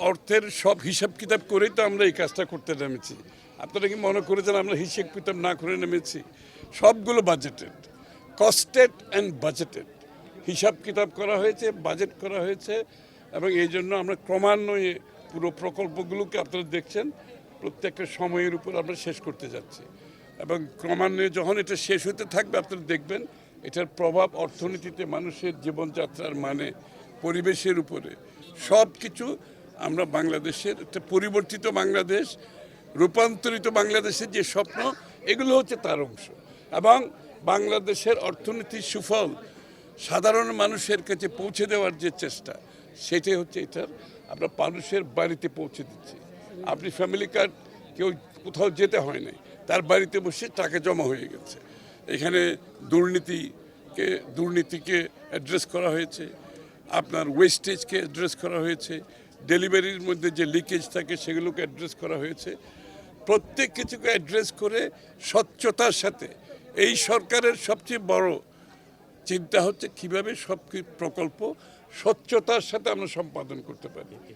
অর্থের সব হিসাব কিতাব করেই তো আমরা এই কাজটা করতে নেমেছি। আপনারা কি মনে করেছেন আমরা হিসাব কিতাব না করে নেমেছি? সবগুলো বাজেটেড, কস্টেড অ্যান্ড বাজেটেড, হিসাব কিতাব করা হয়েছে, বাজেট করা হয়েছে। এবং এই জন্য আমরা ক্রমান্বয়ে পুরো প্রকল্পগুলোকে আপনারা দেখছেন প্রত্যেকটা সময়ের উপর আমরা শেষ করতে যাচ্ছি। এবং ক্রমান্বয়ে যখন এটা শেষ হতে থাকবে আপনারা দেখবেন এটার প্রভাব অর্থনীতিতে, মানুষের জীবনযাত্রার মানে, পরিবেশের উপরে সব কিছু। আমরা বাংলাদেশের একটা পরিবর্তিত বাংলাদেশ, রূপান্তরিত বাংলাদেশের যে স্বপ্ন, এগুলো হচ্ছে তার অংশ। এবং বাংলাদেশের অর্থনীতির সুফল সাধারণ মানুষের কাছে পৌঁছে দেওয়ার যে চেষ্টা, সেটাই হচ্ছে এটার। আমরা মানুষের বাড়িতে পৌঁছে দিচ্ছি। আপনি ফ্যামিলি কার্ড কেউ কোথাও যেতে হয় নাই, তার বাড়িতে বসে টাকা জমা হয়ে গেছে। এখানে দুর্নীতিকে অ্যাড্রেস করা হয়েছে, আপনার ওয়েস্টেজকে অ্যাড্রেস করা হয়েছে, ডেলিভারির মধ্যে যে লিকেজ থাকে সেগুলোকে অ্যাড্রেস করা হয়েছে। প্রত্যেক কিছুকে অ্যাড্রেস করে স্বচ্ছতার সাথে এই সরকারের সবচেয়ে বড় চিন্তা হচ্ছে কীভাবে সব প্রকল্প স্বচ্ছতার সাথে আমরা সম্পাদন করতে পারি।